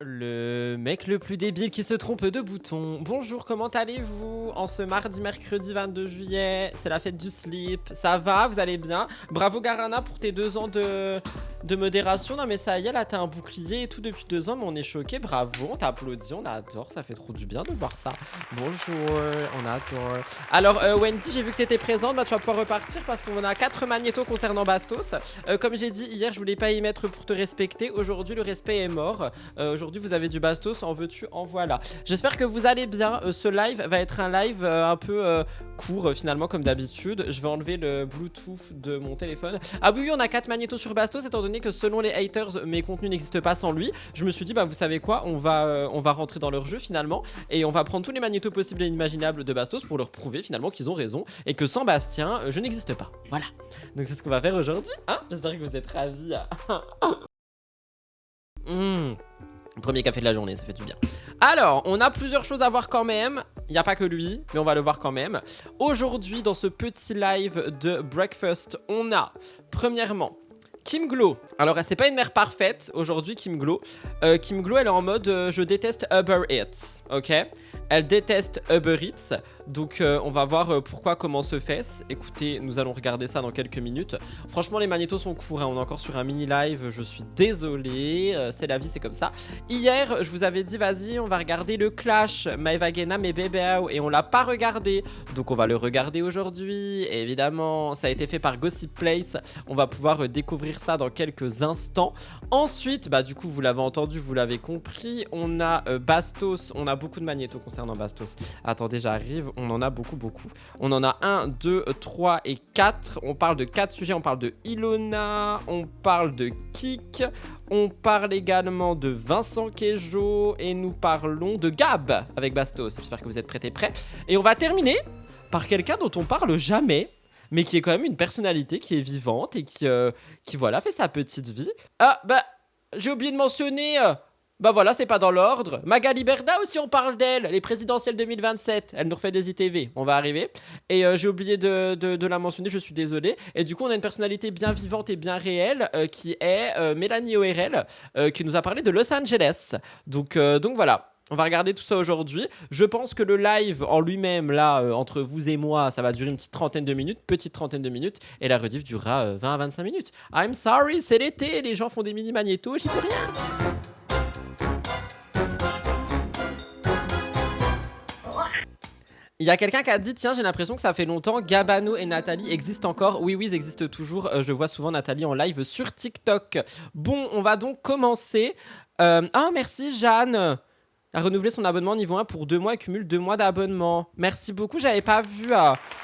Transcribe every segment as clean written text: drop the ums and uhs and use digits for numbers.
Le mec le plus débile qui se trompe de bouton. Bonjour, comment allez-vous? En ce mardi, mercredi 22 juillet, c'est la fête du slip. Ça va? Vous allez bien? Bravo Garana pour tes 2 ans de modération. Non mais ça y est, là t'as un bouclier et tout depuis 2 ans, mais on est choqués. Bravo, on t'applaudit, on adore. Ça fait trop du bien de voir ça. Bonjour, on adore. Alors Wendy, j'ai vu que t'étais présente. Bah tu vas pouvoir repartir parce qu'on a 4 magnétos concernant Bastos. Comme j'ai dit hier, je voulais pas y mettre pour te respecter. Aujourd'hui, le respect est mort. Aujourd'hui, vous avez du Bastos, en veux-tu, en voilà. J'espère que vous allez bien. Ce live va être un live un peu court finalement comme d'habitude. Je vais enlever le Bluetooth de mon téléphone. Ah oui, on a 4 magnétos sur Bastos étant donné que selon les haters, mes contenus n'existent pas sans lui. Je me suis dit, bah vous savez quoi, on va rentrer dans leur jeu finalement et on va prendre tous les magnétos possibles et imaginables de Bastos pour leur prouver finalement qu'ils ont raison et que sans Bastien, je n'existe pas. Voilà. Donc c'est ce qu'on va faire aujourd'hui. Hein, j'espère que vous êtes ravis. Premier café de la journée, ça fait du bien. Alors, on a plusieurs choses à voir quand même. Il n'y a pas que lui, mais on va le voir quand même. Aujourd'hui, dans ce petit live de Breakfast, on a, premièrement, Kim Glow. Alors, c'est pas une mère parfaite aujourd'hui, Kim Glow. Kim Glow, elle est en mode je déteste Uber Eats, ok? Elle déteste Uber Eats. Donc on va voir pourquoi, comment se fait-ce. Écoutez, nous allons regarder ça dans quelques minutes. Franchement, les magnétos sont courts, hein. On est encore sur un mini live, je suis désolé, c'est la vie, c'est comme ça. Hier, je vous avais dit, vas-y, on va regarder le clash Maeva Genam et Bebeo, et on l'a pas regardé. Donc on va le regarder aujourd'hui. Évidemment, ça a été fait par Gossip Place. On va pouvoir découvrir ça dans quelques instants. Ensuite, bah du coup, vous l'avez entendu, vous l'avez compris, on a Bastos. On a beaucoup de magnétos concernant Bastos. Attendez, j'arrive. On en a beaucoup. On en a 1, 2, 3 et 4. On parle de 4 sujets. On parle de Ilona, on parle de Kik, on parle également de Vincent Kejo et nous parlons de Gab avec Bastos. J'espère que vous êtes prêts. Et on va terminer par quelqu'un dont on parle jamais, mais qui est quand même une personnalité qui est vivante et qui voilà, fait sa petite vie. Ah, bah, j'ai oublié de mentionner... Bah voilà, c'est pas dans l'ordre. Magali Berda aussi, on parle d'elle. Les présidentielles 2027. Elle nous refait des ITV. On va arriver. Et j'ai oublié de la mentionner, je suis désolé. Et du coup, on a une personnalité bien vivante et bien réelle qui est Mélanie ORL, qui nous a parlé de Los Angeles. Donc voilà. On va regarder tout ça aujourd'hui. Je pense que le live en lui-même, là, entre vous et moi, ça va durer une petite trentaine de minutes. Et la rediff durera 20 à 25 minutes. I'm sorry, c'est l'été. Les gens font des mini magnétos. J'y peux rien. Il y a quelqu'un qui a dit, tiens, j'ai l'impression que ça fait longtemps, Gabano et Nathalie existent encore. Oui, ils existent toujours. Je vois souvent Nathalie en live sur TikTok. Bon, on va donc commencer. Ah, merci Jeanne. A renouvelé son abonnement niveau 1 pour 2 mois et cumule 2 mois d'abonnement. Merci beaucoup, j'avais pas vu.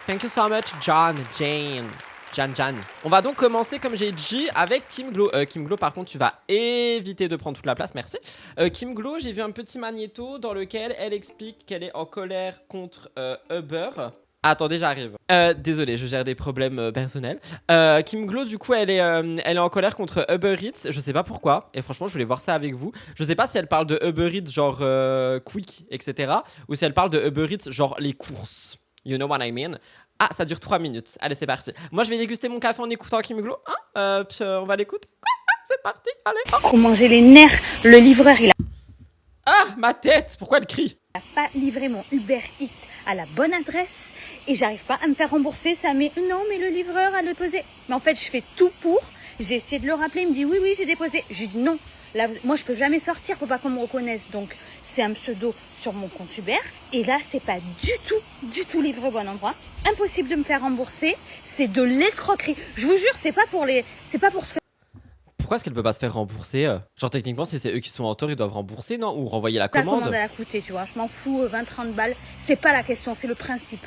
Thank you so much, Jane. Jan. On va donc commencer, comme j'ai dit, avec Kim Glow. Kim Glow, par contre, tu vas éviter de prendre toute la place, merci. Kim Glow, j'ai vu un petit magnéto dans lequel elle explique qu'elle est en colère contre Uber. Attendez, j'arrive. Désolé, je gère des problèmes personnels. Kim Glow, du coup, elle est en colère contre Uber Eats. Je sais pas pourquoi. Et franchement, je voulais voir ça avec vous. Je sais pas si elle parle de Uber Eats, genre Quick, etc. Ou si elle parle de Uber Eats, genre les courses. You know what I mean? Ah, ça dure 3 minutes. Allez, c'est parti. Moi, je vais déguster mon café en écoutant Kim Glow. Hein puis on va l'écouter. C'est parti, allez. Pour manger les nerfs, le livreur, il a Ah, ma tête. Pourquoi elle crie? pas livré mon Uber Eats à la bonne adresse et j'arrive pas à me faire rembourser. Ça met non, mais le livreur a déposé. Mais en fait, je fais tout pour. J'ai essayé de le rappeler. Il me dit oui, j'ai déposé. Je lui dis non. Là, moi, je peux jamais sortir pour pas qu'on me reconnaisse. Donc, c'est un pseudo sur mon compte Uber. Et là, c'est pas du tout livré au bon endroit. Impossible de me faire rembourser. C'est de l'escroquerie. Je vous jure, c'est pas pour ce que... Pourquoi est-ce qu'elle peut pas se faire rembourser? Genre, techniquement, si c'est eux qui sont en tort, ils doivent rembourser, non? Ou renvoyer la commande? La commande, elle a coûté, tu vois. Je m'en fous, 20-30 balles. C'est pas la question, c'est le principe.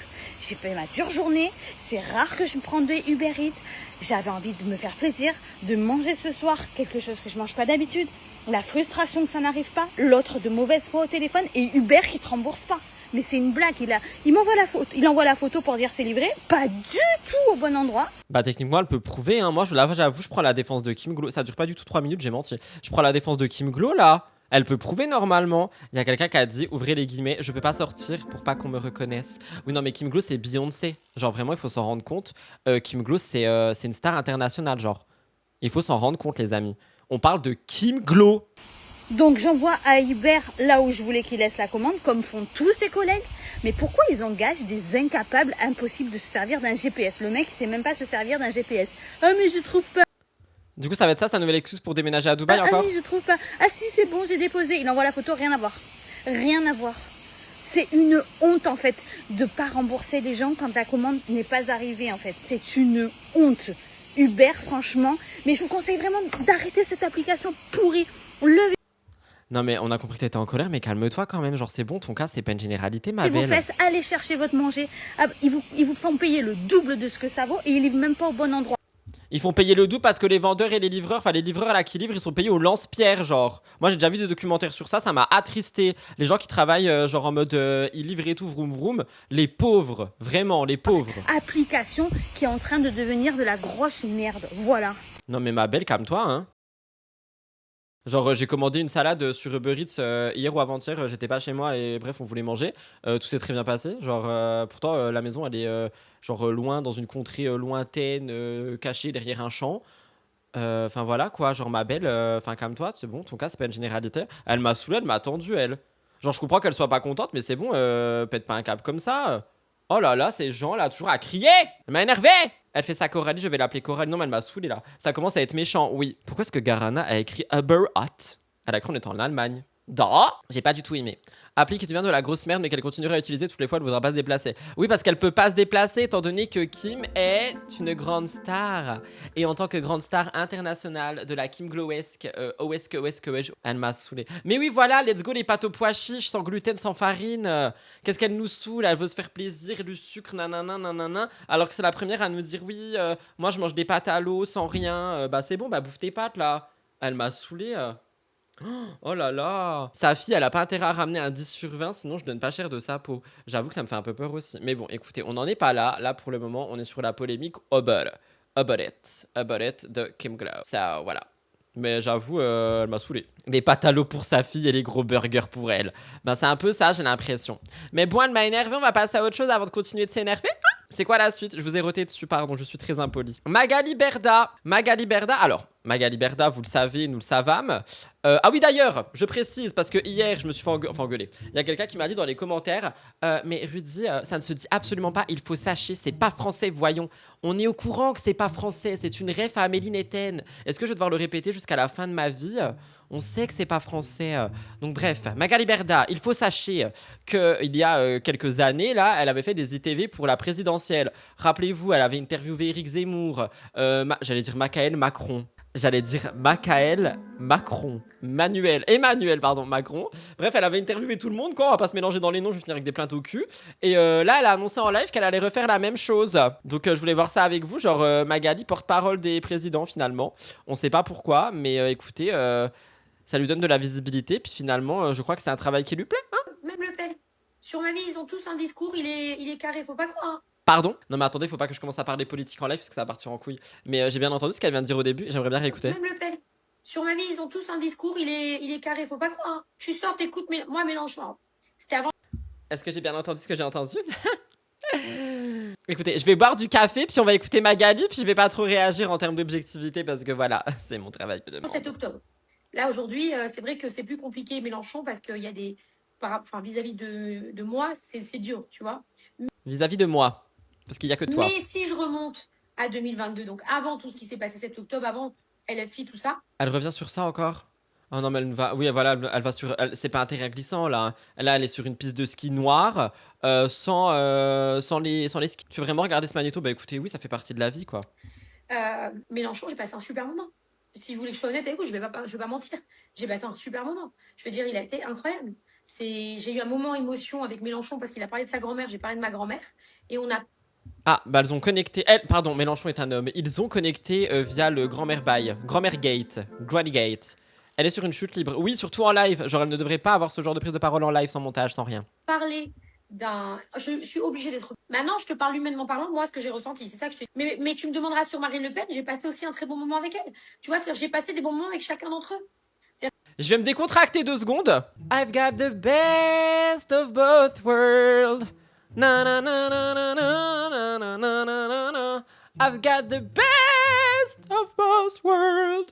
J'ai fait ma dure journée. C'est rare que je me prenne des Uber Eats. J'avais envie de me faire plaisir, de manger ce soir quelque chose que je mange pas d'habitude. La frustration que ça n'arrive pas. L'autre de mauvaise foi au téléphone. Et Uber qui te rembourse pas. Mais c'est une blague. Il m'envoie la photo. Il envoie la photo pour dire c'est livré. Pas du tout au bon endroit. Bah techniquement elle peut prouver, hein. Moi j'avoue, je prends la défense de Kim Glow. Ça dure pas du tout 3 minutes, j'ai menti. Je prends la défense de Kim Glow là. Elle peut prouver normalement. Il y a quelqu'un qui a dit, ouvrez les guillemets, je peux pas sortir pour pas qu'on me reconnaisse. Oui non mais Kim Glow c'est Beyoncé. Genre vraiment il faut s'en rendre compte. Kim Glow c'est une star internationale genre. Il faut s'en rendre compte les amis. On parle de Kim Glow. Donc j'envoie à Hubert là où je voulais qu'il laisse la commande, comme font tous ses collègues. Mais pourquoi ils engagent des incapables impossibles de se servir d'un GPS? Le mec, il sait même pas se servir d'un GPS. Ah mais je trouve pas. Du coup, ça va être ça, sa nouvelle excuse pour déménager à Dubaï encore? Ah oui, je trouve pas. Ah si, c'est bon, j'ai déposé. Il envoie la photo, rien à voir. Rien à voir. C'est une honte en fait de pas rembourser les gens quand ta commande n'est pas arrivée en fait. C'est une honte. Uber, franchement. Mais je vous conseille vraiment d'arrêter cette application pourrie. Levez Non mais on a compris que t'étais en colère, mais calme-toi quand même. Genre c'est bon, ton cas c'est pas une généralité, ma vos belle. fesses, allez chercher votre manger. Ah, ils vous font payer le double de ce que ça vaut et ils livrent même pas au bon endroit. Ils font payer le double parce que les vendeurs et les livreurs, enfin les livreurs là qui livrent, ils sont payés au lance-pierre, genre. Moi j'ai déjà vu des documentaires sur ça, ça m'a attristé. Les gens qui travaillent genre en mode ils livrent et tout, vroom vroom. Les pauvres, vraiment, les pauvres. Application qui est en train de devenir de la grosse merde, voilà. Non mais ma belle, calme-toi, hein. Genre j'ai commandé une salade sur Uber Eats hier ou avant-hier, j'étais pas chez moi et bref on voulait manger. Tout s'est très bien passé. Genre pourtant la maison elle est genre loin dans une contrée lointaine, cachée derrière un champ. Enfin voilà quoi, genre ma belle, enfin calme-toi, c'est bon, ton cas c'est pas une généralité. Elle m'a saoulé, elle m'a attendu elle. Genre je comprends qu'elle soit pas contente mais c'est bon, pète pas un câble comme ça. Oh là là, ces gens là toujours à crier. Elle m'a énervé. Elle fait ça Coralie, je vais l'appeler Coralie. Non mais elle m'a saoulé là. Ça commence à être méchant, oui. Pourquoi est-ce que Garana a écrit Uber Hot? Elle a cru on était en Allemagne. Da. J'ai pas du tout aimé. Appli qui devient de la grosse merde mais qu'elle continuera à utiliser toutes les fois, elle voudra pas se déplacer. Oui parce qu'elle peut pas se déplacer étant donné que Kim est une grande star. Et en tant que grande star internationale de la Kim Glowesque, elle m'a saoulé. Mais oui voilà, let's go les pâtes aux pois chiches, sans gluten, sans farine. Qu'est-ce qu'elle nous saoule? Elle veut se faire plaisir, du sucre, nanana, nanana. Alors que c'est la première à nous dire oui, moi je mange des pâtes à l'eau sans rien. Bah c'est bon, bah bouffe tes pâtes là. Elle m'a saoulé. Oh là là. Sa fille, elle a pas intérêt à ramener un 10 sur 20, sinon je donne pas cher de sa peau. J'avoue que ça me fait un peu peur aussi. Mais bon, écoutez, on n'en est pas là. Là, pour le moment, on est sur la polémique About It de Kim Glow. Ça, voilà. Mais j'avoue, elle m'a saoulé. Les pâtes à l'eau pour sa fille et les gros burgers pour elle. Ben, c'est un peu ça, j'ai l'impression. Mais bon, elle m'a énervé. On va passer à autre chose avant de continuer de s'énerver. C'est quoi la suite? Je vous ai roté dessus, pardon, je suis très impoli. Magali Berda. Alors, Magali Berda, vous le savez, nous le savâmes. Ah oui, d'ailleurs, je précise, parce que hier, je me suis fait engueuler. Il y a quelqu'un qui m'a dit dans les commentaires mais Rudy, ça ne se dit absolument pas, il faut sachez, c'est pas français, voyons. On est au courant que c'est pas français, c'est une ref à Amélie Netten. Est-ce que je vais devoir le répéter jusqu'à la fin de ma vie? On sait que c'est pas français. Donc bref, Magali Berda, il faut sachez qu'il y a quelques années, là, elle avait fait des ITV pour la présidentielle. Rappelez-vous, elle avait interviewé Éric Zemmour, j'allais dire Macaël Macron. Emmanuel, pardon, Macron. Bref, elle avait interviewé tout le monde, quoi. On va pas se mélanger dans les noms, je vais finir avec des plaintes au cul. Et là, elle a annoncé en live qu'elle allait refaire la même chose. Donc, je voulais voir ça avec vous. Genre, Magali, porte-parole des présidents, finalement. On sait pas pourquoi, mais écoutez, ça lui donne de la visibilité. Puis finalement, je crois que c'est un travail qui lui plaît. Hein. Même Le Pen. Sur ma vie, ils ont tous un discours, il est carré, faut pas croire. Hein. Pardon? Non mais attendez, faut pas que je commence à parler politique en live parce que ça va partir en couille. Mais j'ai bien entendu ce qu'elle vient de dire au début, j'aimerais bien réécouter. Même Le Pen. Sur ma vie, ils ont tous un discours, il est carré, faut pas croire. Hein. Tu sors, t'écoutes, moi Mélenchon. C'était avant. Est-ce que j'ai bien entendu ce que j'ai entendu? Écoutez, je vais boire du café, puis on va écouter Magali, puis je vais pas trop réagir en termes d'objectivité parce que voilà, c'est mon travail de demande. 7 octobre. Là, aujourd'hui, c'est vrai que c'est plus compliqué Mélenchon parce qu'il y a des... Enfin, vis-à-vis de moi, c'est dur, tu vois. Vis-à-vis de moi, parce qu'il y a que toi. Mais si je remonte à 2022, donc avant tout ce qui s'est passé 7 octobre, avant LFI, tout ça. Elle revient sur ça encore? Oh non, mais elle va... Oui, voilà, elle va sur... C'est pas un terrain glissant, là. Là, elle est sur une piste de ski noire, sans les skis. Tu veux vraiment regarder ce magnéto? Bah écoutez, oui, ça fait partie de la vie, quoi. Mélenchon, j'ai passé un super moment. Si je voulais que je sois honnête avec vous, je vais pas mentir. J'ai passé un super moment. Je veux dire, il a été incroyable. J'ai eu un moment émotion avec Mélenchon parce qu'il a parlé de sa grand-mère, j'ai parlé de ma grand-mère. Et on a... Ah, bah elles ont connecté... Pardon, Mélenchon est un homme. Ils ont connecté via le grand-mère bail. Grand-mère gate. Granny gate. Elle est sur une chute libre. Oui, surtout en live. Genre, elle ne devrait pas avoir ce genre de prise de parole en live, sans montage, sans rien. Parler d'un... Je suis obligée d'être... Maintenant, je te parle humainement parlant, moi, ce que j'ai ressenti. C'est ça que je fais. Mais tu me demanderas sur Marine Le Pen, j'ai passé aussi un très bon moment avec elle. Tu vois, j'ai passé des bons moments avec chacun d'entre eux. Je vais me décontracter 2 secondes. I've got the best of both worlds. Na na na na na na na na na na na. I've got the best of both worlds.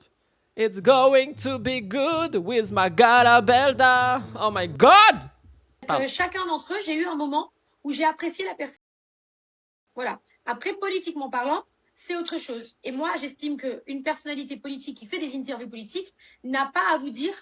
It's going to be good with my Garabelda. Oh my god! Pardon. Chacun d'entre eux, j'ai eu un moment où j'ai apprécié la personne. Voilà. Après, politiquement parlant, c'est autre chose. Et moi, j'estime qu'une personnalité politique qui fait des interviews politiques n'a pas à vous dire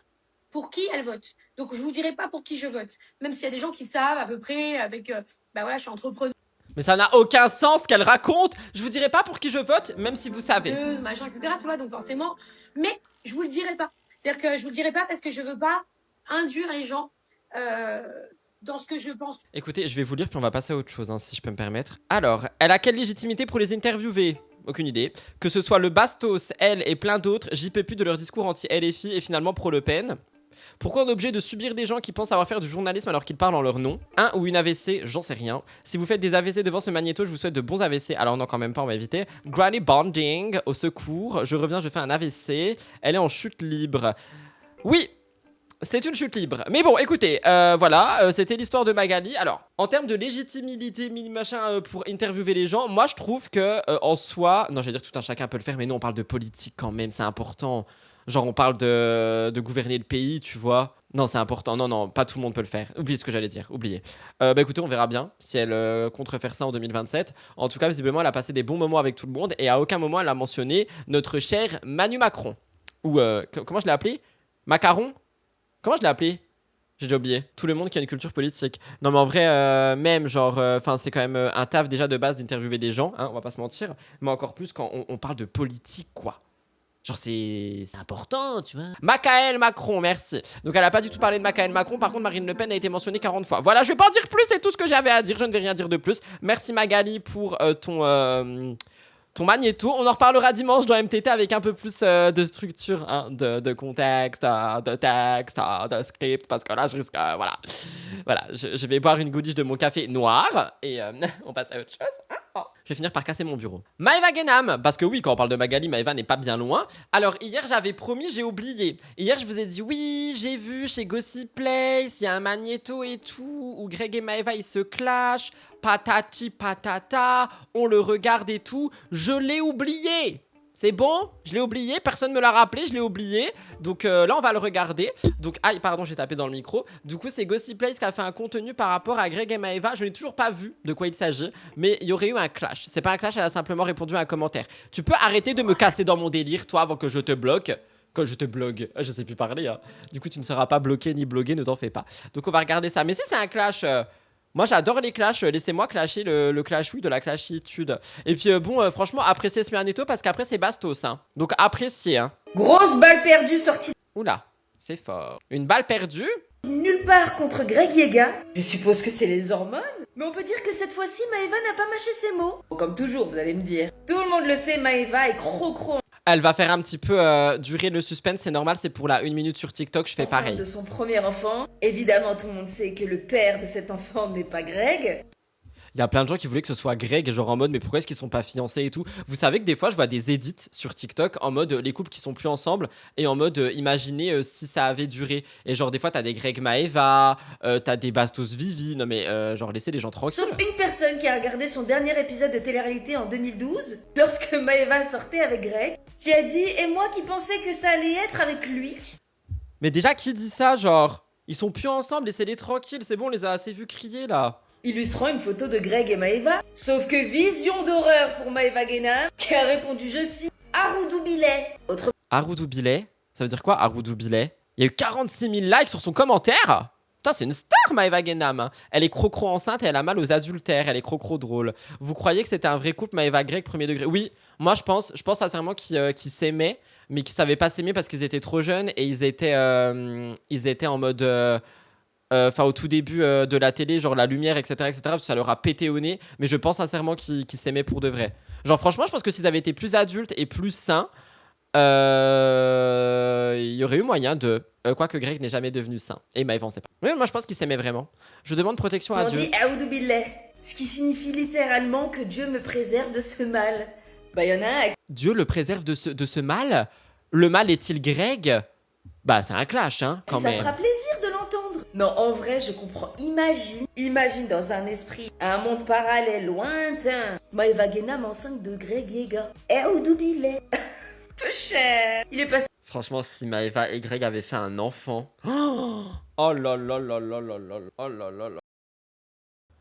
pour qui elle vote. Donc, je vous dirai pas pour qui je vote. Même s'il y a des gens qui savent à peu près avec... bah voilà, je suis entrepreneuse, Mais ça n'a aucun sens qu'elle raconte. Je vous dirai pas pour qui je vote, même si vous savez. machin, etc. Tu vois, donc forcément... Mais je vous le dirai pas. C'est-à-dire que je vous le dirai pas parce que je veux pas induire les gens dans ce que je pense. Écoutez, je vais vous lire puis on va passer à autre chose, hein, si je peux me permettre. Alors, elle a quelle légitimité pour les interviewer? Aucune idée. Que ce soit le Bastos, elle et plein d'autres, j'y peux plus de leur discours anti-LFI et finalement pro-Le Pen. Pourquoi on est obligé de subir des gens qui pensent avoir faire du journalisme alors qu'ils parlent en leur nom? Un ou une AVC, j'en sais rien. Si vous faites des AVC devant ce magnéto, je vous souhaite de bons AVC. Alors non, quand même pas, on va éviter. Granny Bonding, au secours. Je reviens, je fais un AVC. Elle est en chute libre. Oui, c'est une chute libre. Mais bon, écoutez, voilà, c'était l'histoire de Magali. Alors, en termes de légitimité, machin, pour interviewer les gens, moi je trouve que en soi, non, j'allais dire tout un chacun peut le faire, mais non, on parle de politique quand même, c'est important. Genre, on parle de gouverner le pays, tu vois. Non, c'est important. Non, non, pas tout le monde peut le faire. Oubliez ce que j'allais dire, oubliez. Bah écoutez, on verra bien si elle compte refaire ça en 2027. En tout cas, visiblement, elle a passé des bons moments avec tout le monde et à aucun moment elle a mentionné notre cher Manu Macron. Ou, comment je l'ai appelé? Macaron? Comment je l'ai appelé? J'ai déjà oublié. Tout le monde qui a une culture politique. Non, mais en vrai, même, genre, enfin, c'est quand même un taf déjà de base d'interviewer des gens, hein, on va pas se mentir. Mais encore plus quand on parle de politique, quoi. Genre, c'est important, tu vois. Macaël Macron, merci. Donc, elle a pas du tout parlé de Macaël Macron. Par contre, Marine Le Pen a été mentionnée 40 fois. Voilà, je vais pas en dire plus, c'est tout ce que j'avais à dire. Je ne vais rien dire de plus. Merci Magali pour ton magnéto. On en reparlera dimanche dans MTT avec un peu plus de structure, hein, de contexte, de texte, de script. Parce que là, je risque. Voilà. Voilà, je vais boire une goodies de mon café noir. Et on passe à autre chose. Oh. Je vais finir par casser mon bureau. Maëva Guénam, parce que oui, quand on parle de Magali, Maëva n'est pas bien loin. Alors, hier, j'avais promis, j'ai oublié. Hier, je vous ai dit, oui, j'ai vu chez Gossip Place, il y a un magnéto et tout, où Greg et Maëva, ils se clashent. Patati patata, on le regarde et tout. Je l'ai oublié. C'est bon, je l'ai oublié, personne me l'a rappelé, je l'ai oublié. Donc là, on va le regarder. Donc, aïe, pardon, j'ai tapé dans le micro. Du coup, c'est Gossip Place qui a fait un contenu par rapport à Greg et Maëva. Je n'ai toujours pas vu de quoi il s'agit, mais il y aurait eu un clash. C'est pas un clash, elle a simplement répondu à un commentaire. Tu peux arrêter de me casser dans mon délire, toi, avant que je te bloque. Quand je te blogue, je sais plus parler, hein. Du coup, tu ne seras pas bloqué ni blogué, ne t'en fais pas. Donc, on va regarder ça. Mais si c'est un clash... moi j'adore les clashs, laissez-moi clasher le clash oui de la clashitude. Et puis bon, franchement, appréciez ce magnéto parce qu'après c'est Bastos, hein. Donc appréciez, hein. Grosse balle perdue sortie Oula, c'est fort. Une balle perdue? nulle part contre Greg Yega. Je suppose que c'est les hormones. Mais on peut dire que cette fois-ci, Maëva n'a pas mâché ses mots. Comme toujours, vous allez me dire. Tout le monde le sait, Maëva est crocro. Elle va faire un petit peu durer le suspense, c'est normal, c'est pour la 1 minute sur TikTok, je fais pareil. De son premier enfant. Évidemment, tout le monde sait que le père de cet enfant n'est pas Greg. Il y a plein de gens qui voulaient que ce soit Greg, genre en mode mais pourquoi est-ce qu'ils sont pas fiancés et tout. Vous savez que des fois je vois des edits sur TikTok en mode les couples qui sont plus ensemble et en mode imaginez si ça avait duré. Et genre des fois t'as des Greg Maëva, t'as des Bastos Vivi, non mais genre laissez les gens tranquilles. Sauf une personne qui a regardé son dernier épisode de télé-réalité en 2012, lorsque Maëva sortait avec Greg, qui a dit « Et moi qui pensais que ça allait être avec lui ?» Mais déjà qui dit ça, genre ils sont plus ensemble, laissez-les tranquilles, c'est bon, on les a assez vus crier là. Illustrant une photo de Greg et Maëva. Sauf que vision d'horreur pour Maëva Guénam, qui a répondu, je cite, Aroudou Bilet. Autre... Aroudou Bilet? Ça veut dire quoi, Aroudou Bilet? Il y a eu 46 000 likes sur son commentaire. Putain, c'est une star, Maëva Guénam. Elle est crocro enceinte et elle a mal aux adultères. Elle est crocro drôle. Vous croyez que c'était un vrai couple, Maëva Greg, premier degré? Oui, moi je pense sincèrement qu'ils s'aimaient, mais qu'ils savaient pas s'aimer parce qu'ils étaient trop jeunes et ils étaient en mode... Enfin, au tout début de la télé, genre la lumière, etc., parce que ça leur a pété au nez. Mais je pense sincèrement qu'ils s'aimaient pour de vrai. Genre, franchement, je pense que s'ils avaient été plus adultes et plus sains, il y aurait eu moyen de. Quoique Greg n'est jamais devenu sain. Et Maëva, on sait pas. Oui, moi, je pense qu'ils s'aimaient vraiment. Je demande protection à Dieu. On dit Aoudou Billet, ce qui signifie littéralement que Dieu me préserve de ce mal. Bah, y en a un. Dieu le préserve de ce mal? Le mal est-il Greg? Bah, c'est un clash, hein, quand même. Ça fera plaisir de l'entendre. Non, en vrai, je comprends. Imagine dans un esprit, un monde parallèle lointain. Maëva Guénam enceinte de Greg Yega. Aoudou Billet. Peu cher. Il est passé. Franchement, si Maëva et Greg avaient fait un enfant. Oh là là là là là là oh là là là.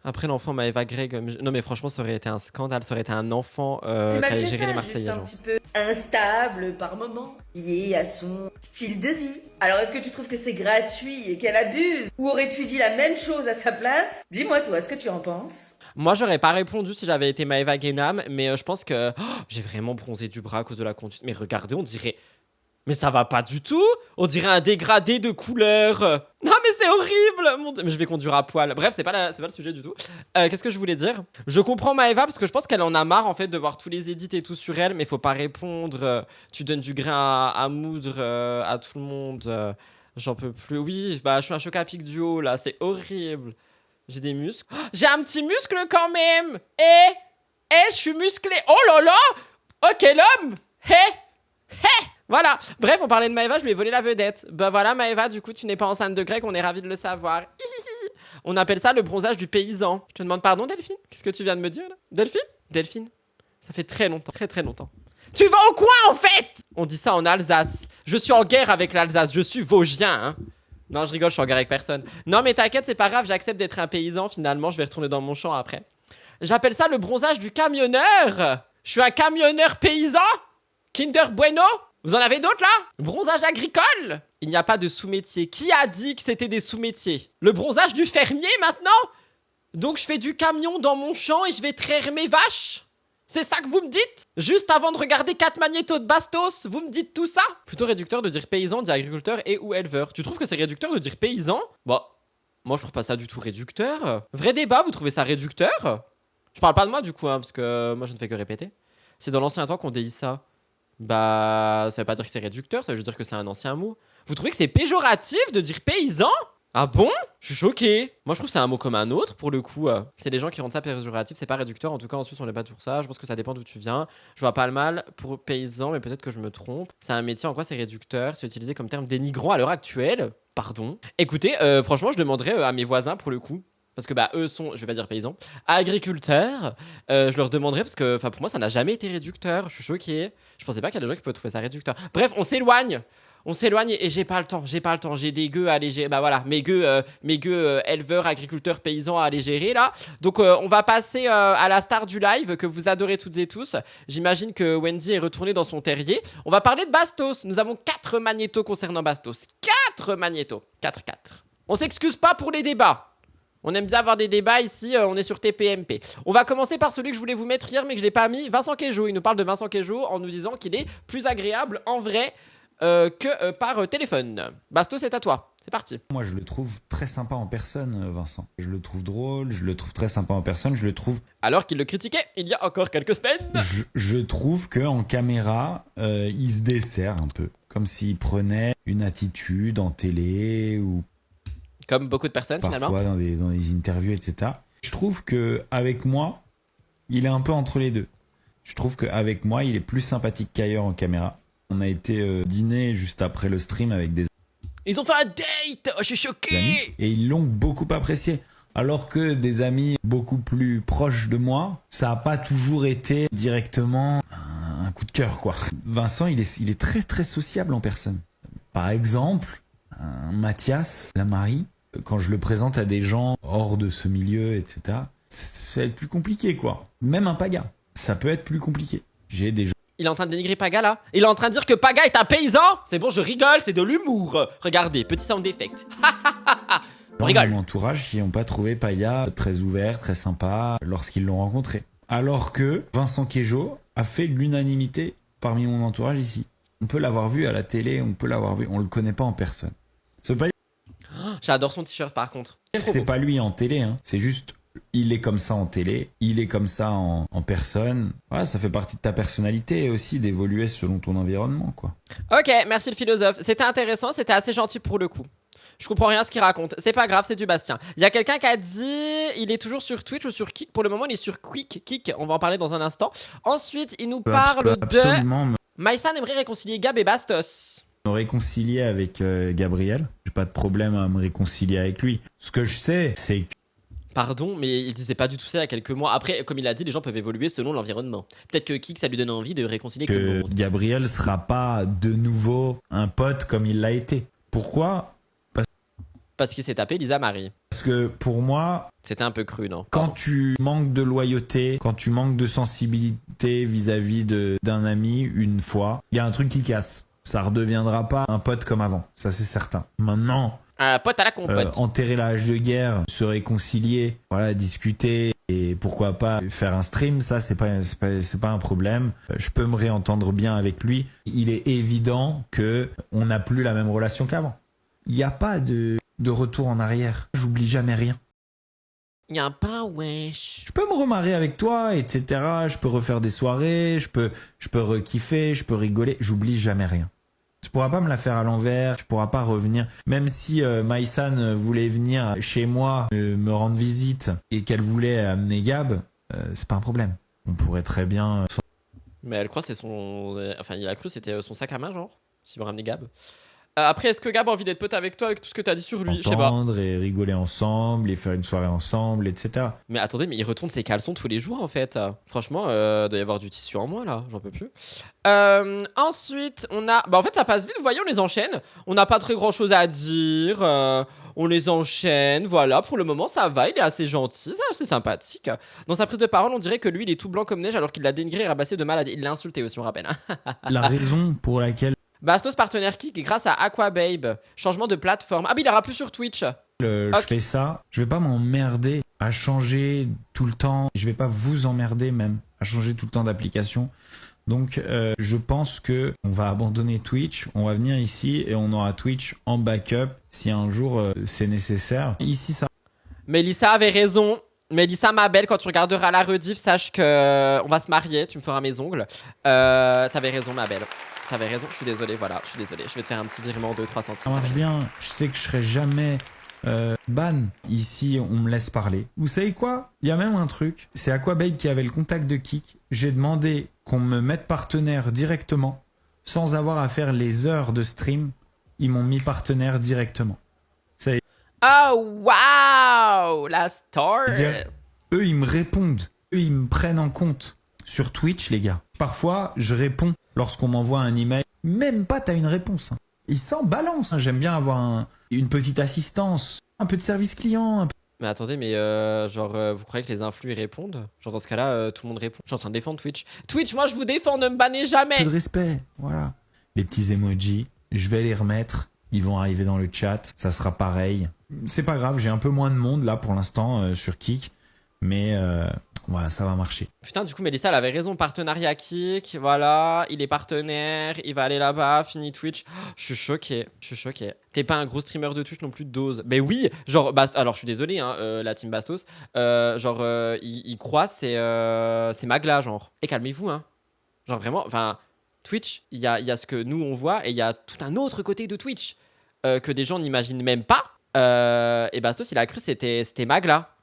Après l'enfant Maëva Greg, non mais franchement ça aurait été un scandale, ça aurait été un enfant qui C'est allait malgré gérer les ça, Marseillais. juste un genre. petit peu instable par moment, lié à son style de vie. Alors est-ce que tu trouves que c'est gratuit et qu'elle abuse? Ou aurais-tu dit la même chose à sa place? Dis-moi toi, ce que tu en penses? Moi j'aurais pas répondu si j'avais été Maëva Guénam, mais je pense que j'ai vraiment bronzé du bras à cause de la conduite. Mais regardez, on dirait... Mais ça va pas du tout. On dirait un dégradé de couleur. Non mais c'est horrible. Mon Dieu. Mais je vais conduire à poil. Bref, c'est pas le sujet du tout. Qu'est-ce que je voulais dire? Je comprends Maëva parce que je pense qu'elle en a marre en fait de voir tous les edits et tout sur elle. Mais faut pas répondre. Tu donnes du grain à moudre à tout le monde. J'en peux plus. Oui, bah je suis un choc à pic du haut là. C'est horrible. J'ai des muscles. Oh, j'ai un petit muscle quand même. Je suis musclé. Oh là là. Oh quel homme. Voilà, bref, on parlait de Maëva, je lui ai volé la vedette. Bah voilà, Maëva, du coup, tu n'es pas enceinte de Greg, on est ravis de le savoir. On appelle ça le bronzage du paysan. Je te demande pardon, Delphine? Qu'est-ce que tu viens de me dire, là? Delphine? Ça fait très longtemps, très longtemps. Tu vas au coin, en fait! On dit ça en Alsace. Je suis en guerre avec l'Alsace, je suis vosgien, hein. Non, je rigole, je suis en guerre avec personne. Non, mais t'inquiète, c'est pas grave, j'accepte d'être un paysan, finalement, je vais retourner dans mon champ après. J'appelle ça le bronzage du camionneur. Je suis un camionneur paysan? Kinder Bueno? Vous en avez d'autres là? Bronzage agricole? Il n'y a pas de sous-métier. Qui a dit que c'était des sous-métiers? Le bronzage du fermier maintenant? Donc je fais du camion dans mon champ et je vais traire mes vaches? C'est ça que vous me dites? Juste avant de regarder 4 magnétos de Bastos, vous me dites tout ça? Plutôt réducteur de dire paysan, dire agriculteur et ou éleveur. Tu trouves que c'est réducteur de dire paysan? Bah, moi je trouve pas ça du tout réducteur. Vrai débat, vous trouvez ça réducteur? Je parle pas de moi du coup, hein, parce que moi je ne fais que répéter. C'est dans l'ancien temps qu'on déhisse ça. Bah, ça veut pas dire que c'est réducteur, ça veut juste dire que c'est un ancien mot. Vous trouvez que c'est péjoratif de dire paysan? Ah bon? Je suis choqué. Moi, je trouve que c'est un mot comme un autre, pour le coup. C'est les gens qui rendent ça péjoratif, c'est pas réducteur. En tout cas, en Suisse, on l'est pas pour ça. Je pense que ça dépend d'où tu viens. Je vois pas le mal pour paysan, mais peut-être que je me trompe. C'est un métier, en quoi c'est réducteur? C'est utilisé comme terme dénigrant à l'heure actuelle. Pardon. Écoutez, franchement, je demanderais à mes voisins, pour le coup, parce que bah eux sont, je vais pas dire paysans, agriculteurs. Je leur demanderai parce que, enfin pour moi ça n'a jamais été réducteur. Je suis choqué. Je pensais pas qu'il y a des gens qui peuvent trouver ça réducteur. Bref, on s'éloigne et j'ai pas le temps. J'ai des gueux à aller gérer. Bah voilà, mes gueux éleveurs, agriculteurs, paysans à aller gérer là. Donc on va passer à la star du live que vous adorez toutes et tous. J'imagine que Wendy est retournée dans son terrier. On va parler de Bastos. Nous avons 4 magnétos concernant Bastos. 4 magnétos. 4-4. On s'excuse pas pour les débats. On aime bien avoir des débats ici, on est sur TPMP. On va commencer par celui que je voulais vous mettre hier mais que je l'ai pas mis, Vincent Queijo. Il nous parle de Vincent Queijo en nous disant qu'il est plus agréable en vrai que par téléphone. Bastos, c'est à toi, c'est parti. Moi je le trouve très sympa en personne, Vincent. Je le trouve drôle, je le trouve très sympa en personne, je le trouve... Alors qu'il le critiquait il y a encore quelques semaines. Je trouve qu'en caméra, il se dessert un peu. Comme s'il prenait une attitude en télé ou... Comme beaucoup de personnes finalement. Parfois dans des interviews, etc. Je trouve qu'avec moi, il est un peu entre les deux. Je trouve qu'avec moi, il est plus sympathique qu'ailleurs en caméra. On a été dîner juste après le stream avec des Ils ont fait un date, oh, je suis choqué. amis et ils l'ont beaucoup apprécié. Alors que des amis beaucoup plus proches de moi, ça n'a pas toujours été directement un coup de cœur, quoi. Vincent, il est très très sociable en personne. Par exemple, Mathias Lamari, quand je le présente à des gens hors de ce milieu, etc., ça va être plus compliqué, quoi. Même un Paga, ça peut être plus compliqué. J'ai des gens... Il est en train de dénigrer Paga là. Il est en train de dire que Paga est un paysan. C'est bon, je rigole, c'est de l'humour. Regardez, petit sound effect. On rigole. Dans mon entourage qui n'ont pas trouvé Paga très ouvert, très sympa lorsqu'ils l'ont rencontré. Alors que Vincent Queijo a fait l'unanimité parmi mon entourage ici. On peut l'avoir vu à la télé, on peut l'avoir vu, on le connaît pas en personne. C'est pas... J'adore son t-shirt par contre. C'est pas lui en télé, hein. C'est juste, il est comme ça en télé, il est comme ça en personne. Voilà, ça fait partie de ta personnalité aussi d'évoluer selon ton environnement, quoi. Ok, merci le philosophe. C'était intéressant, c'était assez gentil pour le coup. Je comprends rien à ce qu'il raconte. C'est pas grave, c'est du Bastien. Il y a quelqu'un qui a dit il est toujours sur Twitch ou sur Kik. Pour le moment, il est sur Kik. On va en parler dans un instant. Ensuite, il nous parle de... Absolument Maïsan aimerait réconcilier Gab et Bastos. me réconcilier avec Gabriel. J'ai pas de problème à me réconcilier avec lui. Ce que je sais, c'est que... Pardon, mais il disait pas du tout ça il y a quelques mois. Après, comme il a dit, les gens peuvent évoluer selon l'environnement. Peut-être que Kik, ça lui donne envie de réconcilier avec tout le Que monde. Gabriel sera pas de nouveau un pote comme il l'a été. Pourquoi? Parce qu'il s'est tapé Lisa Marie. Parce que pour moi, C'était un peu cru, non? quand Pardon. tu manques de loyauté, quand tu manques de sensibilité vis-à-vis d'un ami une fois, il y a un truc qui casse. Ça redeviendra pas un pote comme avant, ça c'est certain. Maintenant, Un pote à la compote. enterrer la hache de guerre, se réconcilier, voilà, discuter et pourquoi pas faire un stream, ça c'est pas un problème. Je peux me réentendre bien avec lui. Il est évident que on n'a plus la même relation qu'avant. Il n'y a pas de retour en arrière. J'oublie jamais rien. Y a un pain, wesh. Je peux me remarrer avec toi, etc. Je peux refaire des soirées, je peux re-kiffer, je peux rigoler. J'oublie jamais rien. Tu pourras pas me la faire à l'envers, tu pourras pas revenir. Même si Maïsan voulait venir chez moi me rendre visite et qu'elle voulait amener Gab, c'est pas un problème. On pourrait très bien... Mais elle croit que c'est son... Enfin, il a cru que c'était son sac à main, genre. S'il veut ramener Gab. Après, est-ce que Gab a envie d'être pote avec toi avec tout ce que t'as dit sur lui? Je sais pas. entendre et rigoler ensemble et faire une soirée ensemble, etc. Mais attendez, mais il retourne ses caleçons tous les jours en fait. Franchement, doit y avoir du tissu en moi là, j'en peux plus. Ensuite, on a. Bah en fait, ça passe vite, vous voyez, on les enchaîne. On n'a pas très grand chose à dire. On les enchaîne, voilà. Pour le moment, ça va, il est assez gentil, c'est assez sympathique. Dans sa prise de parole, on dirait que lui, il est tout blanc comme neige alors qu'il l'a dénigré et rabassé de malade. Il l'a insulté aussi, on rappelle. La raison pour laquelle Bastos partenaire Kik et grâce à Aquababe. Changement de plateforme. Ah, mais il aura plus sur Twitch. je Ok. fais ça, je vais pas m'emmerder à changer tout le temps. Je vais pas vous emmerder même à changer tout le temps d'application. Donc je pense que on va abandonner Twitch, on va venir ici et on aura Twitch en backup si un jour c'est nécessaire. Ici ça. Mélissa avait raison. Mélissa, ma belle, quand tu regarderas la rediff, sache que on va se marier, tu me feras mes ongles. T'avais raison, ma belle. T'avais raison, je suis désolé, voilà, je suis désolé. Je vais te faire un petit virement de 3 Ça centimes. marche bien, je sais que je serai jamais ban. Ici, on me laisse parler. Vous savez quoi? Il y a même un truc, c'est Aquababe qui avait le contact de Kik. J'ai demandé qu'on me mette partenaire directement, sans avoir à faire les heures de stream. Ils m'ont mis partenaire directement. Oh, waouh! La star! C'est-à-dire, eux, ils me répondent. Eux, ils me prennent en compte. Sur Twitch, les gars. Parfois, je réponds lorsqu'on m'envoie un email. Même pas, t'as une réponse. Ils s'en balancent. J'aime bien avoir une petite assistance, un peu de service client. Mais attendez, mais vous croyez que les influx ils répondent? Genre dans ce cas-là, tout le monde répond. Je suis en train de défendre Twitch. Twitch, moi je vous défends, ne me bannez Un jamais! peu de respect. Voilà. Les petits emojis, je vais les remettre. Ils vont arriver dans le chat. Ça sera pareil. C'est pas grave, j'ai un peu moins de monde là pour l'instant sur Kik. Mais voilà, ça va marcher. Putain, du coup, Mélissa, elle avait raison. Partenariat Kik, voilà, il est partenaire, il va aller là-bas, fini Twitch. Oh, je suis choqué, je suis choqué. T'es pas un gros streamer de Twitch non plus de dose. Mais oui, genre, alors je suis désolé, hein, la team Bastos. Il croit, c'est Magla, genre. Et calmez-vous, hein. Genre vraiment, enfin, Twitch, il y a ce que nous on voit et il y a tout un autre côté de Twitch que des gens n'imaginent même pas. Et Bastos, il a cru que c'était Magla.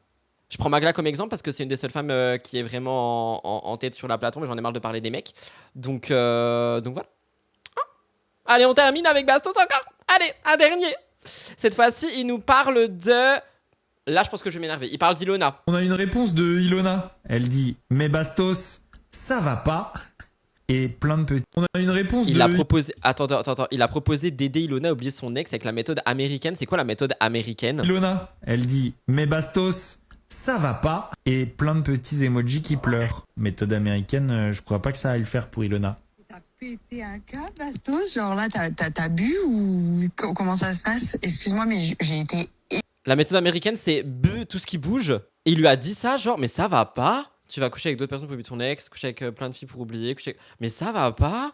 Je prends Magla comme exemple parce que c'est une des seules femmes qui est vraiment en tête sur la plateforme et j'en ai marre de parler des mecs. Donc voilà. Ah. Allez, on termine avec Bastos encore. Allez, un dernier. Cette fois-ci, il nous parle de... Là, je pense que je vais m'énerver. Il parle d'Ilona. On a une réponse de Ilona. Elle dit « Mais Bastos, ça va pas ?» Et plein de petits. On a une réponse Il de... a proposé... Attends. Il a proposé d'aider Ilona à oublier son ex avec la méthode américaine. C'est quoi la méthode américaine? Ilona. Elle dit « Mais Bastos, ça va pas ?» Et plein de petits emojis qui pleurent. Méthode américaine, je crois pas que ça va le faire pour Ilona. T'as pété un câble, Bastos? Genre là, t'as bu ou comment ça se passe? Excuse-moi, mais j'ai été... La méthode américaine, c'est tout ce qui bouge. Et il lui a dit ça, genre, mais ça va pas? Tu vas coucher avec d'autres personnes pour oublier ton ex, coucher avec plein de filles pour oublier, mais ça va pas?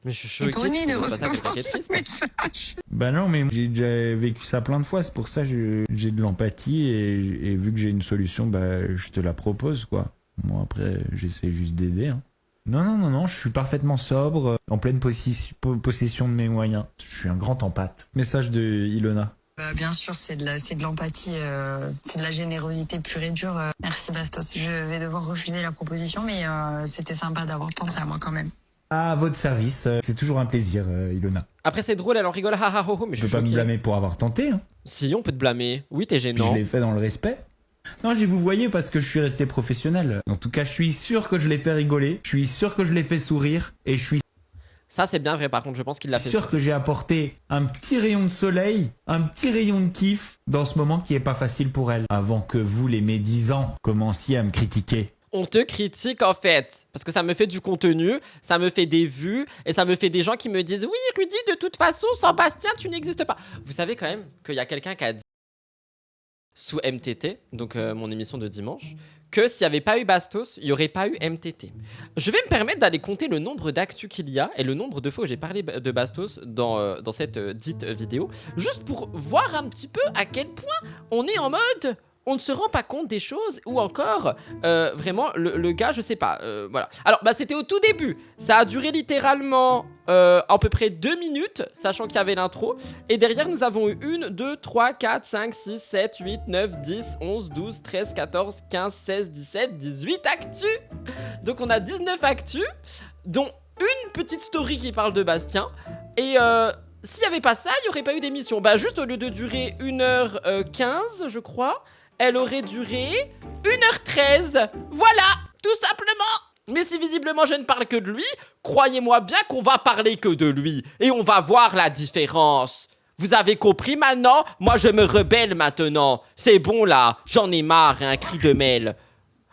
Mais je suis choqué. étonnée de tu trouves pas ça recevoir quelqu'un qui est ce triste? message. Bah non, mais j'ai déjà vécu ça plein de fois, c'est pour ça que j'ai de l'empathie et vu que j'ai une solution, bah je te la propose quoi. Moi après, j'essaie juste d'aider. Hein. Non, je suis parfaitement sobre, en pleine possession de mes moyens. Je suis un grand empathe. Message de Ilona. Bien sûr, c'est de l'empathie, c'est de la générosité pure et dure. Merci Bastos. Je vais devoir refuser la proposition, mais c'était sympa d'avoir pensé à moi quand même. À votre service, c'est toujours un plaisir, Ilona. Après, c'est drôle, elle en rigole, ha ha ho ho, mais Je je peux suis pas me choqué. blâmer pour avoir tenté. Hein. Si, on peut te blâmer. Oui, t'es Puis gênant. je l'ai fait dans le respect. Non, j'ai vous voyez parce que je suis resté professionnel. En tout cas, je suis sûr que je l'ai fait rigoler. Je suis sûr que je l'ai fait sourire. Et je suis Ça, c'est bien vrai, par contre, je pense qu'il l'a fait. sûr que j'ai apporté un petit rayon de soleil, un petit rayon de kiff dans ce moment qui est pas facile pour elle. Avant que vous, les médisants, commenciez à me critiquer. On te critique en fait, parce que ça me fait du contenu, ça me fait des vues, et ça me fait des gens qui me disent « Oui, Rudy, de toute façon, sans Bastien, tu n'existes pas ». Vous savez quand même qu'il y a quelqu'un qui a dit sous MTT, donc mon émission de dimanche, que s'il n'y avait pas eu Bastos, il n'y aurait pas eu MTT. Je vais me permettre d'aller compter le nombre d'actu qu'il y a et le nombre de fois où j'ai parlé de Bastos dans cette dite vidéo, juste pour voir un petit peu à quel point on est en mode... On ne se rend pas compte des choses ou encore vraiment le gars je sais pas voilà. Alors bah c'était au tout début, ça a duré littéralement à peu près 2 minutes sachant qu'il y avait l'intro et derrière nous avons eu 1, 2, 3, 4, 5, 6, 7, 8, 9, 10, 11, 12, 13, 14, 15, 16, 17, 18 actus. Donc on a 19 actus dont une petite story qui parle de Bastien et s'il n'y avait pas ça, il n'y aurait pas eu d'émission. Bah juste au lieu de durer 1h15 je crois, elle aurait duré 1h13. Voilà, tout simplement. Mais si visiblement je ne parle que de lui, croyez-moi bien qu'on va parler que de lui. Et on va voir la différence. Vous avez compris maintenant? Moi je me rebelle maintenant. C'est bon là, j'en ai marre, un cri de Mel.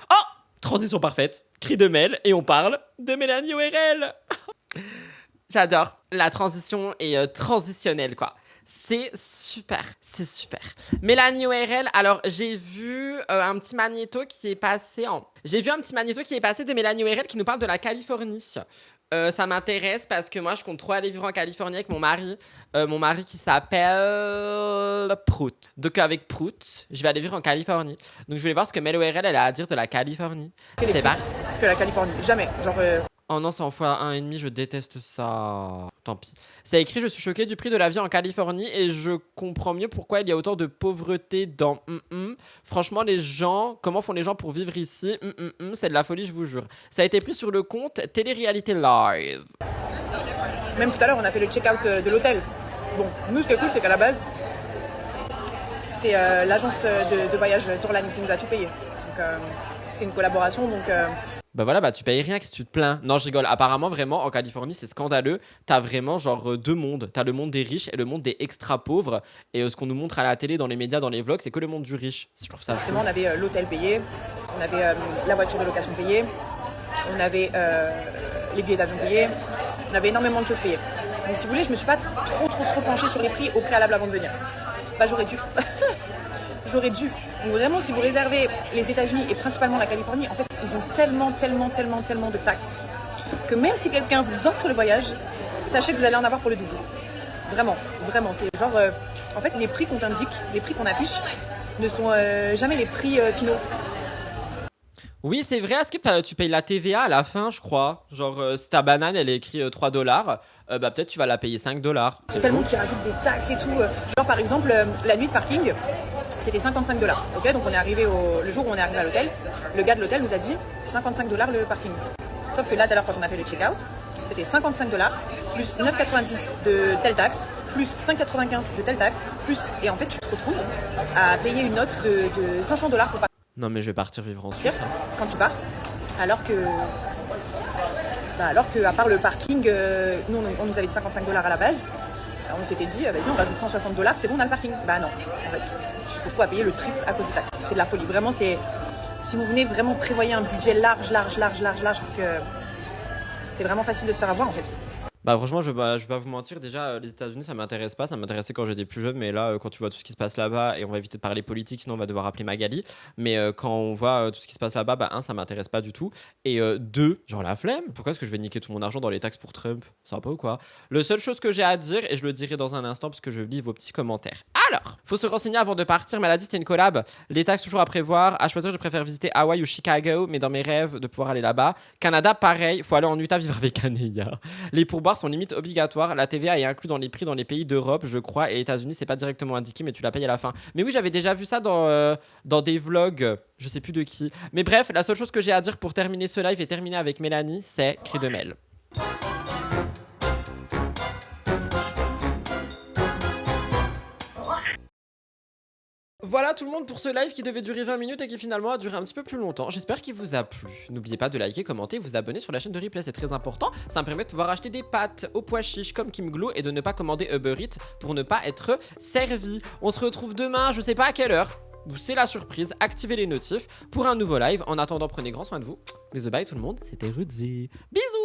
Oh, transition parfaite. Cri de Mel et on parle de Mélanie ORL. J'adore. La transition est transitionnelle quoi. C'est super, c'est super. Mélanie ORL, alors j'ai vu un petit magnéto qui est passé de Mélanie ORL qui nous parle de la Californie. Ça m'intéresse parce que moi je compte trop aller vivre en Californie avec mon mari qui s'appelle Prout. Donc avec Prout, je vais aller vivre en Californie. Donc je voulais voir ce que Mel ORL elle a à dire de la Californie. C'est parti. Que la Californie, jamais. Genre, Oh non, c'est en x1,5, je déteste ça. Tant pis. C'est écrit, je suis choquée du prix de la vie en Californie et je comprends mieux pourquoi il y a autant de pauvreté dans Franchement, les gens, comment font les gens pour vivre ici? C'est de la folie, je vous jure. Ça a été pris sur le compte Télé-Réalité Live. même tout à l'heure, on a fait le check-out de l'hôtel. Bon, nous, ce qui est cool, c'est qu'à la base, c'est l'agence de voyage Tourlane qui nous a tout payé. Donc, c'est une collaboration, donc... Bah voilà, bah tu payes rien si tu te plains. Non, je rigole. Apparemment, vraiment, en Californie, c'est scandaleux. T'as vraiment genre deux mondes. T'as le monde des riches et le monde des extra pauvres. Et ce qu'on nous montre à la télé, dans les médias, dans les vlogs, c'est que le monde du riche. Je trouve ça fou. Forcément, on avait l'hôtel payé, on avait la voiture de location payée, on avait les billets d'avion payés, on avait énormément de choses payées. Donc si vous voulez, je me suis pas trop penchée sur les prix au préalable avant de venir. Bah j'aurais dû. J'aurais dû. Donc vraiment, si vous réservez les États-Unis et principalement la Californie, en fait, ils ont tellement de taxes que même si quelqu'un vous offre le voyage, sachez que vous allez en avoir pour le double. Vraiment, c'est genre, en fait, les prix qu'on t'indique, les prix qu'on affiche, ne sont jamais les prix finaux. Oui, c'est vrai, Skip, tu payes la TVA à la fin, je crois. Genre, si ta banane, elle est écrit $3, bah peut-être tu vas la payer $5. Tellement qu'ils rajoutent des taxes et tout. Genre, par exemple, la nuit de parking, c'était $55. Ok, donc on est arrivé le jour où on est arrivé à l'hôtel, le gars de l'hôtel nous a dit c'est $55 le parking. Sauf que là, tout à l'heure, quand on a fait le check-out, c'était $55 plus 9,90 de telle taxe, plus 5,95 de telle taxe, plus. Et en fait, tu te retrouves à payer une note de $500 pour partir. Non, mais je vais partir vivre en Suisse. Quand tu pars, alors que à part le parking, nous on nous avait dit $55 à la base. Alors on s'était dit, vas-y, on rajoute $160, c'est bon, on a le parking. Bah non, en fait, tu te retrouves à payer le triple à cause des taxes. C'est de la folie. Vraiment, si vous venez vraiment prévoyez un budget large, parce que c'est vraiment facile de se faire avoir en fait. Bah franchement, je vais pas vous mentir, déjà les États-Unis ça m'intéresse pas, ça m'intéressait quand j'étais plus jeune, mais là quand tu vois tout ce qui se passe là-bas, et on va éviter de parler politique sinon on va devoir appeler Magali, mais quand on voit tout ce qui se passe là-bas, bah ça m'intéresse pas du tout, et genre la flemme, pourquoi est-ce que je vais niquer tout mon argent dans les taxes pour Trump? Ça va pas ou quoi? La seule chose que j'ai à dire, et je le dirai dans un instant parce que je lis vos petits commentaires. Alors, faut se renseigner avant de partir, mais elle a dit c'était une collab, les taxes toujours à prévoir, à choisir je préfère visiter Hawaï ou Chicago, mais dans mes rêves de pouvoir aller là-bas. Canada pareil, faut aller en Utah vivre avec Anéa. Les pourboires sont limite obligatoires. La TVA est inclue dans les prix dans les pays d'Europe, je crois, et États-Unis, c'est pas directement indiqué, mais tu la payes à la fin. Mais oui, j'avais déjà vu ça dans des vlogs, je sais plus de qui. Mais bref, la seule chose que j'ai à dire pour terminer ce live et terminer avec Mélanie, c'est cri de Mel. Voilà tout le monde pour ce live qui devait durer 20 minutes et qui finalement a duré un petit peu plus longtemps. J'espère qu'il vous a plu. N'oubliez pas de liker, commenter, vous abonner sur la chaîne de Replay, c'est très important. Ça me permet de pouvoir acheter des pâtes aux pois chiches comme Kim Glow et de ne pas commander Uber Eats pour ne pas être servi. On se retrouve demain, je sais pas à quelle heure. C'est la surprise, activez les notifs pour un nouveau live. En attendant, prenez grand soin de vous. Bisous, bye tout le monde, c'était Rudy. Bisous.